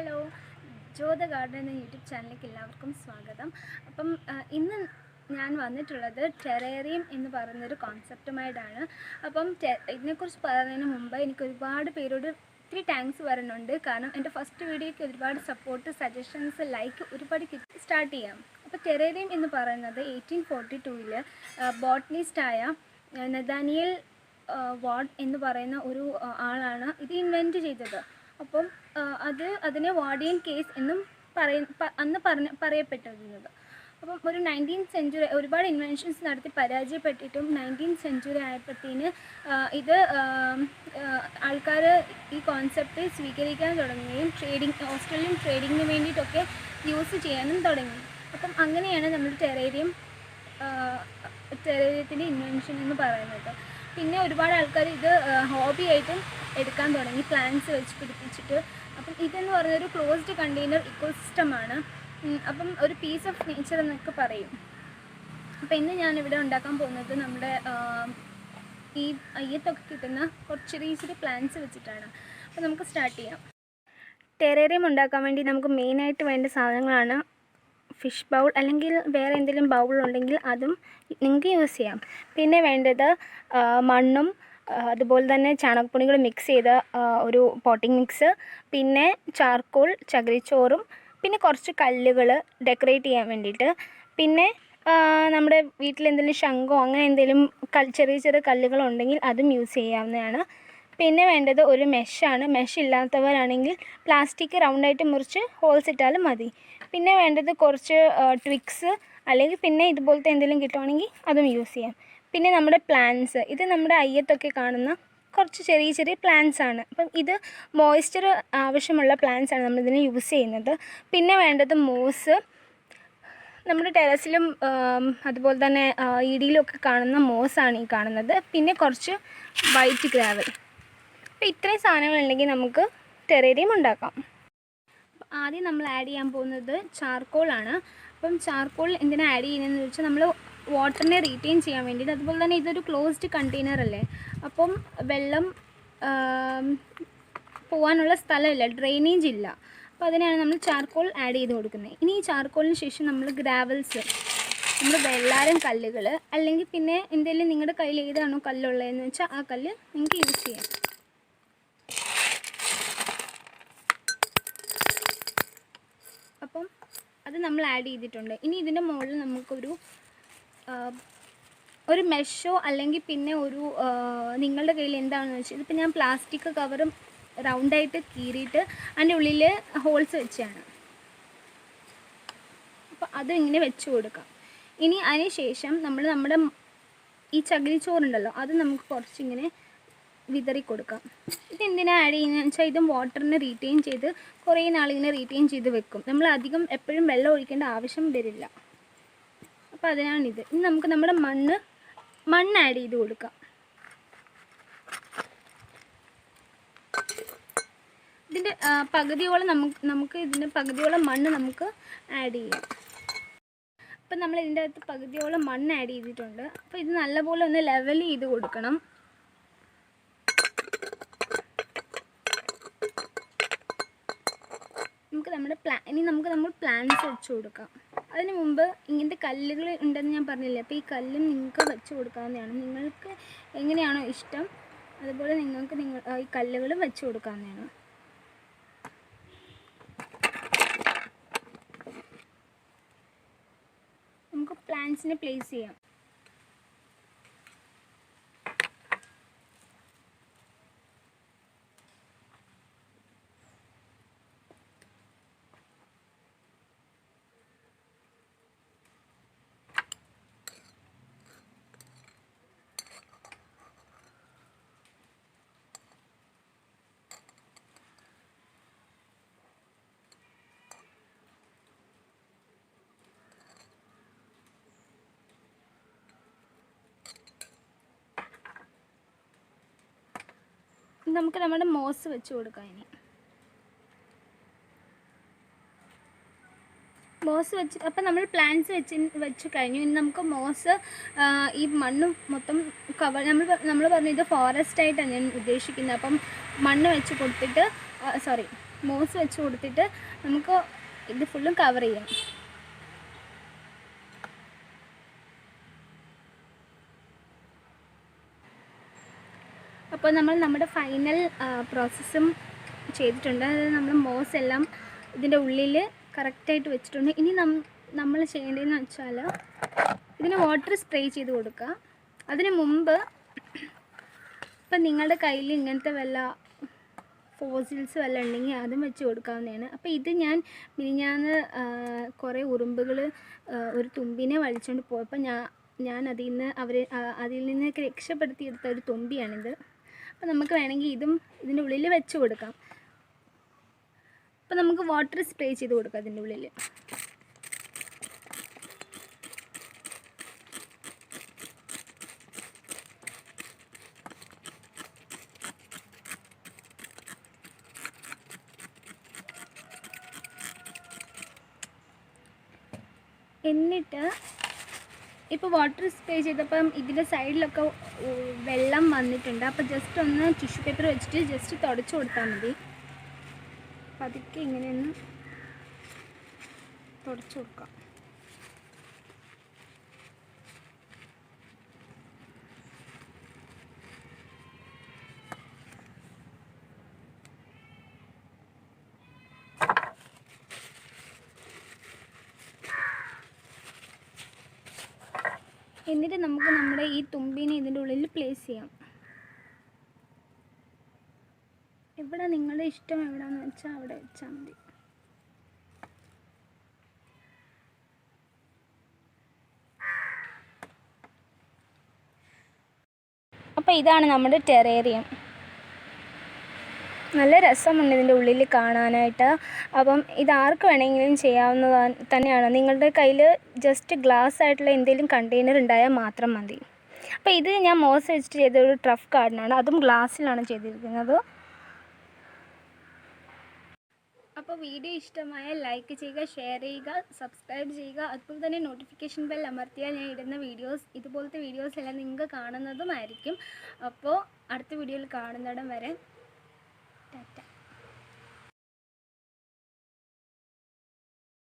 Hello, ജ്യോത garden എന്ന YouTube ചാനലിലേക്ക് എല്ലാവർക്കും സ്വാഗതം. അപ്പം ഇന്ന് ഞാൻ വന്നിട്ടുള്ളത് ടെറേറിയം എന്ന് പറയുന്നൊരു കോൺസെപ്റ്റുമായിട്ടാണ്. അപ്പം ഇതിനെക്കുറിച്ച് പറയുന്നതിന് മുമ്പ് എനിക്ക് ഒരുപാട് പേരോട് ഒത്തിരി താങ്ക്സ് പറയുന്നുണ്ട്. കാരണം എൻ്റെ ഫസ്റ്റ് വീഡിയോയ്ക്ക് ഒരുപാട് സപ്പോർട്ട്, സജഷൻസ്, ലൈക്ക് ഒരുപാട് സ്റ്റാർട്ട് ചെയ്യാം. അപ്പോൾ ടെറേറിയം എന്ന് പറയുന്നത് 1842 ബോട്ടണിസ്റ്റായ നഥാനിയൽ വാർഡ് എന്ന് പറയുന്ന ഒരു ആളാണ് ഇത് ഇൻവെൻറ്റ് ചെയ്തത്. അപ്പം അതിനെ വാർഡിയൻ കേസ് എന്നും അന്ന് പറയപ്പെട്ടിരുന്നത്. അപ്പം ഒരു 19th സെഞ്ച്വറി ഒരുപാട് ഇൻവെൻഷൻസ് നടത്തി പരാജയപ്പെട്ടിട്ടും 19th സെഞ്ച്വറി ആയപ്പോഴത്തേന് ഇത് ആൾക്കാർ ഈ കോൺസെപ്റ്റ് സ്വീകരിക്കാൻ തുടങ്ങുകയും ഓസ്ട്രേലിയൻ ട്രേഡിങ്ങിന് വേണ്ടിയിട്ടൊക്കെ യൂസ് ചെയ്യാനും തുടങ്ങി. അപ്പം അങ്ങനെയാണ് നമ്മൾ ടെറേറിയത്തിൻ്റെ ഇൻവെൻഷൻ എന്ന് പറയുന്നത്. പിന്നെ ഒരുപാട് ആൾക്കാർ ഇത് ഹോബി ആയിട്ടും എടുക്കാൻ തുടങ്ങി, പ്ലാന്റ്സ് വെച്ച് പിടിപ്പിച്ചിട്ട്. അപ്പം ഇതെന്ന് പറയുന്നൊരു ക്ലോസ്ഡ് കണ്ടെയ്നർ ഇക്കോസിസ്റ്റമാണ്. അപ്പം ഒരു പീസ് ഓഫ് നേച്ചർ എന്നൊക്കെ പറയും. അപ്പം ഇന്ന് ഞാനിവിടെ ഉണ്ടാക്കാൻ പോകുന്നത് നമ്മുടെ ഈ അയ്യത്തൊക്കെ കിട്ടുന്ന കുറച്ച് ചെറിയ പ്ലാന്റ്സ് വെച്ചിട്ടാണ്. അപ്പം നമുക്ക് സ്റ്റാർട്ട് ചെയ്യാം. ടെറേറിയം ഉണ്ടാക്കാൻ വേണ്ടി നമുക്ക് മെയിനായിട്ട് വേണ്ട സാധനങ്ങളാണ് ഫിഷ് ബൗൾ, അല്ലെങ്കിൽ വേറെ എന്തെങ്കിലും ബൗൾ ഉണ്ടെങ്കിൽ അതും നിങ്ങൾക്ക് യൂസ് ചെയ്യാം. പിന്നെ വേണ്ടത് മണ്ണും അതുപോലെ തന്നെ ചാണകപ്പൊടികൾ മിക്സ് ചെയ്ത ഒരു പോട്ടിംഗ് മിക്സ്, പിന്നെ ചാർക്കോൾ, ചകിരിച്ചോറും, പിന്നെ കുറച്ച് കല്ലുകൾ ഡെക്കറേറ്റ് ചെയ്യാൻ വേണ്ടിയിട്ട്, പിന്നെ നമ്മുടെ വീട്ടിൽ എന്തെങ്കിലും ശംഖോ അങ്ങനെ എന്തെങ്കിലും ചെറിയ കല്ലുകളുണ്ടെങ്കിൽ അതും യൂസ് ചെയ്യാവുന്നതാണ്. പിന്നെ വേണ്ടത് ഒരു മെഷാണ്. മെഷ് ഇല്ലാത്തവരാണെങ്കിൽ പ്ലാസ്റ്റിക് റൗണ്ടായിട്ട് മുറിച്ച് ഹോൾസ് ഇട്ടാലും മതി. പിന്നെ വേണ്ടത് കുറച്ച് ട്വിക്സ്, അല്ലെങ്കിൽ പിന്നെ ഇതുപോലത്തെ എന്തെങ്കിലും കിട്ടുവാണെങ്കിൽ അതും യൂസ് ചെയ്യാം. പിന്നെ നമ്മുടെ പ്ലാന്റ്സ്, ഇത് നമ്മുടെ അയ്യത്തൊക്കെ കാണുന്ന കുറച്ച് ചെറിയ പ്ലാന്റ്സ് ആണ്. അപ്പം ഇത് മോയ്സ്ചർ ആവശ്യമുള്ള പ്ലാന്റ്സ് ആണ് നമ്മളിതിന് യൂസ് ചെയ്യുന്നത്. പിന്നെ വേണ്ടത് മോസ്, നമ്മുടെ ടെറസിലും അതുപോലെ തന്നെ ഇടിയിലൊക്കെ കാണുന്ന മോസാണ് ഈ കാണുന്നത്. പിന്നെ കുറച്ച് വൈറ്റ് ഗ്രാവൽ. അപ്പോൾ ഇത്രയും സാധനങ്ങളുണ്ടെങ്കിൽ നമുക്ക് ടെറേറിയം ഉണ്ടാക്കാം. ആദ്യം നമ്മൾ ആഡ് ചെയ്യാൻ പോകുന്നത് ചാർക്കോളാണ്. അപ്പം ചാർക്കോൾ എന്തിനാണ് ആഡ് ചെയ്യുന്നതെന്ന് വെച്ചാൽ നമ്മൾ വാട്ടറിനെ റീറ്റെയിൻ ചെയ്യാൻ വേണ്ടിയിട്ട്. അതുപോലെ തന്നെ ഇതൊരു ക്ലോസ്ഡ് കണ്ടെയ്നർ അല്ലേ, അപ്പം വെള്ളം പോകാനുള്ള സ്ഥലമില്ല, ഡ്രെയിനേജ് ഇല്ല. അപ്പോൾ അതിനാണ് നമ്മൾ ചാർക്കോൾ ആഡ് ചെയ്ത് കൊടുക്കുന്നത്. ഇനി ഈ ചാർക്കോളിന് ശേഷം നമ്മൾ ഗ്രാവൽസ്, നമ്മൾ വെള്ളാരം കല്ലുകൾ, അല്ലെങ്കിൽ പിന്നെ എന്തെങ്കിലും നിങ്ങളുടെ കയ്യിൽ ഏതാണോ കല്ലുള്ളതെന്ന് വെച്ചാൽ ആ കല്ല് നിങ്ങൾക്ക് യൂസ് ചെയ്യാം. അപ്പം അത് നമ്മൾ ആഡ് ചെയ്തിട്ടുണ്ട്. ഇനി ഇതിൻ്റെ മുകളിൽ നമുക്കൊരു മെഷോ അല്ലെങ്കിൽ പിന്നെ ഒരു നിങ്ങളുടെ കയ്യിൽ എന്താണെന്ന് വെച്ചാൽ, ഇതിപ്പോൾ ഞാൻ പ്ലാസ്റ്റിക് കവറും റൗണ്ടായിട്ട് കീറിയിട്ട് അതിൻ്റെ ഉള്ളിൽ ഹോൾസ് വെച്ചാണ്. അപ്പോൾ അത് ഇങ്ങനെ വെച്ച് കൊടുക്കാം. ഇനി അതിന് ശേഷം നമ്മുടെ ഈ ചകിരിച്ചോറുണ്ടല്ലോ, അത് നമുക്ക് കുറച്ചിങ്ങനെ വിതറി കൊടുക്കാം. ഇതെന്തിനാണ് ആഡ് ചെയ്യുന്നതെന്ന് വെച്ചാൽ ഇതും വാട്ടറിനെ റീറ്റെയിൻ ചെയ്ത് കുറേ നാളിങ്ങനെ റീറ്റെയിൻ ചെയ്ത് വെക്കും. നമ്മൾ അധികം എപ്പോഴും വെള്ളം ഒഴിക്കേണ്ട ആവശ്യം വരില്ല. അപ്പോൾ അതിനാണിത്. ഇനി നമുക്ക് നമ്മുടെ മണ്ണ് ആഡ് ചെയ്ത് കൊടുക്കാം. ഇതിൻ്റെ പകുതിയോളം ഇതിൻ്റെ പകുതിയോളം മണ്ണ് നമുക്ക് ആഡ് ചെയ്യാം. അപ്പം നമ്മൾ ഇതിൻ്റെ അകത്ത് പകുതിയോളം മണ്ണ് ആഡ് ചെയ്തിട്ടുണ്ട്. അപ്പോൾ ഇത് നല്ലപോലെ ഒന്ന് ലെവൽ ചെയ്ത് കൊടുക്കണം. നമുക്ക് നമ്മൾ പ്ലാന്റ്സ് വെച്ച് കൊടുക്കാം. അതിന് മുമ്പ് ഇങ്ങനത്തെ കല്ലുകൾ ഉണ്ടെന്ന് ഞാൻ പറഞ്ഞില്ലേ, അപ്പോൾ ഈ കല്ലും നിങ്ങൾക്ക് വെച്ച് കൊടുക്കാവുന്നതാണ്. നിങ്ങൾക്ക് എങ്ങനെയാണോ ഇഷ്ടം അതുപോലെ നിങ്ങൾക്ക് ഈ കല്ലുകളും വെച്ച് കൊടുക്കാവുന്നതാണ്. നമുക്ക് പ്ലാന്റ്സിനെ പ്ലേസ് ചെയ്യാം. നമുക്ക് നമ്മുടെ മോസ് വെച്ച് കൊടുക്കാം. ഇനി മോസ് വെച്ച് അപ്പോൾ നമ്മൾ പ്ലാന്റ്സ് വെച്ച് കഴിഞ്ഞു. ഇനി നമുക്ക് മോസ് ഈ മണ്ണ് മൊത്തം നമ്മൾ പറഞ്ഞു ഇത് ഫോറസ്റ്റ് ആയിട്ടാണ് ഞാൻ ഉദ്ദേശിക്കുന്നത്. അപ്പം മണ്ണ് വെച്ച് കൊടുത്തിട്ട് മോസ് വെച്ച് കൊടുത്തിട്ട് നമുക്ക് ഇത് ഫുള്ളും കവർ ചെയ്യാം. അപ്പോൾ നമ്മൾ നമ്മുടെ ഫൈനൽ പ്രോസസ്സും ചെയ്തിട്ടുണ്ട്. അതായത് നമ്മൾ മോസ് എല്ലാം ഇതിൻ്റെ ഉള്ളിൽ കറക്റ്റായിട്ട് വെച്ചിട്ടുണ്ട്. ഇനി നമ്മൾ ചെയ്യേണ്ടതെന്ന് വെച്ചാൽ ഇതിന് വാട്ടർ സ്പ്രേ ചെയ്ത് കൊടുക്കുക. അതിന് മുമ്പ് ഇപ്പം നിങ്ങളുടെ കയ്യിൽ ഇങ്ങനത്തെ വല്ല ഫോസിൽസ് വല്ല ഉണ്ടെങ്കിൽ അതും വെച്ച് കൊടുക്കാവുന്നതാണ്. അപ്പോൾ ഇത് ഞാൻ മിനിഞ്ഞാന്ന് കുറേ ഉറുമ്പുകൾ ഒരു തുമ്പിനെ വലിച്ചുകൊണ്ട് പോയപ്പോൾ ഞാൻ അതിൽ നിന്നൊക്കെ രക്ഷപ്പെടുത്തിയെടുത്ത ഒരു തുമ്പിയാണിത്. അപ്പോൾ നമുക്ക് വേണമെങ്കിൽ ഇതും ഇതിൻ്റെ ഉള്ളിൽ വെച്ച് കൊടുക്കാം. അപ്പോൾ നമുക്ക് വാട്ടർ സ്പ്രേ ചെയ്ത് കൊടുക്കാം അതിൻ്റെ ഉള്ളിൽ. എന്നിട്ട് ഇപ്പോൾ വാട്ടർ സ്പ്രേ ചെയ്തപ്പം ഇതിൻ്റെ സൈഡിലൊക്കെ വെള്ളം വന്നിട്ടുണ്ട്. അപ്പോൾ ജസ്റ്റ് ഒന്ന് ടിഷ്യൂ പേപ്പർ വെച്ചിട്ട് ജസ്റ്റ് തുടച്ചു കൊടുത്താൽ മതി. പതുക്കെ ഇങ്ങനെയൊന്ന് തുടച്ചു കൊടുക്കാം. എന്നിട്ട് നമുക്ക് നമ്മുടെ ഈ തുമ്പിനെ ഇതിൻ്റെ ഉള്ളിൽ പ്ലേസ് ചെയ്യാം. എവിടെ നിങ്ങളുടെ ഇഷ്ടം എവിടെയാണെന്ന് വെച്ചാൽ അവിടെ വെച്ചാൽ മതി. അപ്പോൾ ഇതാണ് നമ്മുടെ ടെറേറിയം. നല്ല രസമുണ്ട് ഇതിൻ്റെ ഉള്ളിൽ കാണാനായിട്ട്. അപ്പം ഇതാർക്ക് വേണമെങ്കിലും ചെയ്യാവുന്നത് തന്നെയാണ്. നിങ്ങളുടെ കയ്യിൽ ജസ്റ്റ് ഗ്ലാസ് ആയിട്ടുള്ള എന്തെങ്കിലും കണ്ടെയ്നർ ഉണ്ടായാൽ മാത്രം മതി. അപ്പോൾ ഇത് ഞാൻ മോസ് വെച്ചിട്ട് ചെയ്തൊരു ട്രഫ് ഗാർഡനാണ്. അതും ഗ്ലാസ്സിലാണ് ചെയ്തിരിക്കുന്നത്. അപ്പോൾ വീഡിയോ ഇഷ്ടമായാൽ ലൈക്ക് ചെയ്യുക, ഷെയർ ചെയ്യുക, സബ്സ്ക്രൈബ് ചെയ്യുക. അതുപോലെ തന്നെ നോട്ടിഫിക്കേഷൻ ബെൽ അമർത്തിയാൽ ഞാൻ ഇടുന്ന ഇതുപോലത്തെ വീഡിയോസ് എല്ലാം നിങ്ങൾക്ക് കാണുന്നതുമായിരിക്കും. അപ്പോൾ അടുത്ത വീഡിയോയിൽ കാണുന്നിടം വരെ ടാറ്റ.